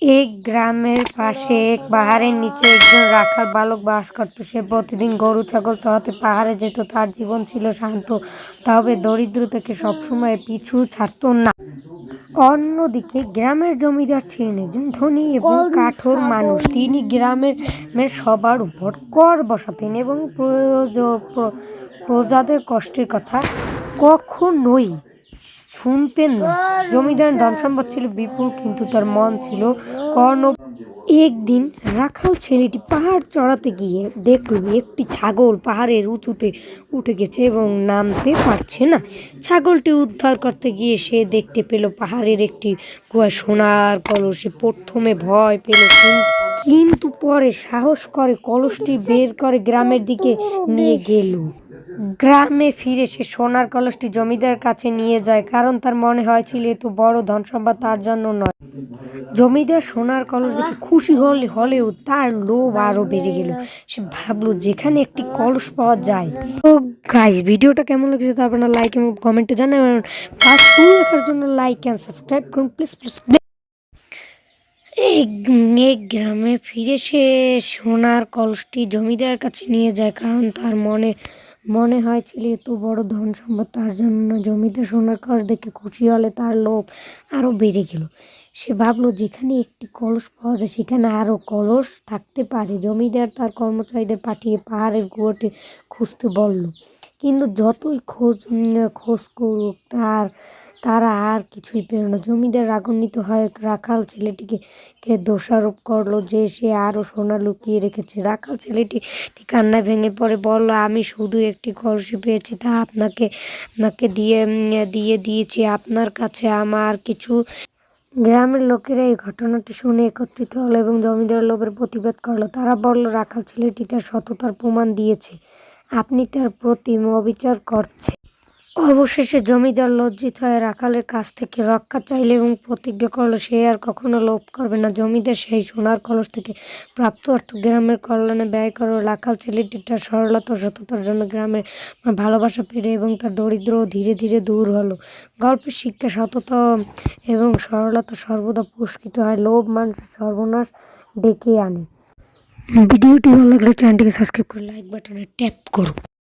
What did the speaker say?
এক গ্রামের পাশে এক পাহাড়ের নিচে একজন রাখাল বালক বাস করত। সে প্রতিদিন গরু ছাগল চড়াতে পাহাড়ে যেত। তার জীবন ছিল শান্ত, তবে দরিদ্র থেকে সবসময় পিছু ছাড়তো না। অন্যদিকে গ্রামের জমিদার ছিলেন একজন ধনী এবং কঠোর মানুষ। তিনি গ্রামের সবার উপর কর বসাতেন এবং প্রজাদের কষ্টের কথা কখনোই শুনতেন না। জমিদার ধন সম্পদ ছিল বিপুল, কিন্তু তার মন ছিল কর্ণ। একদিন রাখাল ছেলেটি পাহাড় চড়াতে গিয়ে দেখল একটি ছাগল পাহাড়ের উঁচুতে উঠে গেছে এবং নামতে পারছে না। ছাগলটি উদ্ধার করতে গিয়ে সে দেখতে পেল পাহাড়ের একটি গুহায় সোনার কলস। সে প্রথমে ভয় পেল, কিন্তু পরে সাহস করে কলসটি বের করে গ্রামের দিকে নিয়ে গেল। গ্রামে ফিরে সে সোনার কলসটি জমিদারের কাছে নিয়ে যায়, কারণ তার মনে হয়েছিল এত বড় ধন সম্পদ তার জন্য নয়। জমিদার সোনার কলস দেখে খুশি হলেও তার লোভ আরো বেড়ে গেল। সে ভাবলো যেখানে একটি কলস পাওয়া যায়। তো গাইস, ভিডিওটা কেমন লেগেছে তা আপনারা লাইক এবং কমেন্টে জানাবেন। পার্ট 2 দেখার জন্য লাইক এন্ড সাবস্ক্রাইব করুন প্লিজ। এক গ্রামে ফিরে সে সোনার কলসটি জমিদারের কাছে নিয়ে যায়, কারণ তার মনে হয়েছিল এত বড় ধন সম্পদ তার জন্য। জমিদার সোনার কলস দেখে খুশি হলে তার লোভ আরো বেড়ে গেল। সে ভাবলো যেখানে একটি কলস পাওয়া যায় সেখানে আরো কলস থাকতে পারে। জমিদার তার কর্মচারীদের পাঠিয়ে পাহাড়ের গুহাটি খুঁজতে বলল, কিন্তু যতই খোঁজ করুক তারা আর কিছুই পেল না। জমিদার রাগান্বিত হয়ে রাখাল ছেলেটিকে দোষারোপ করলো যে সে আরো সোনা লুকিয়ে রেখেছে। রাখাল ছেলেটি কান্নায় ভেঙে পড়ে বলল, আমি শুধু একটি কলসি পেয়েছি, তা আপনাকে দিয়ে দিয়েছি, আপনার কাছে আমার কিছু। গ্রামের লোকেরা এই ঘটনাটি শুনে একত্রিত হলো এবং জমিদার লোভের প্রতিবাদ করলো। তারা বলল, রাখাল ছেলেটি তার সততার প্রমাণ দিয়েছে, আপনি তার প্রতি অবিচার করছেন। অবশেষে জমিদার লজ্জিত হয়ে রাখালের কাছ থেকে রক্ষা চাইল এবং প্রতিজ্ঞা করল সে আর কখনো লোভ করবে না। জমিদার সেই সোনার কলস থেকে প্রাপ্ত অর্থ গ্রামের কল্যাণে ব্যয় করল। রাখাল ছেলেটি তার সরলতা ও সততার জন্য গ্রামের ভালোবাসা পেরে এবং তার দরিদ্র ধীরে ধীরে দূর হলো। গল্পের শিক্ষা, সততা এবং সরলতা সর্বদা পুরস্কৃত হয়, লোভ মানুষের সর্বনাশ ডেকে আনে। ভিডিওটি ভালো লাগলে চ্যানেলটিকে সাবস্ক্রাইব করে লাইক বাটনে ট্যাপ করুন।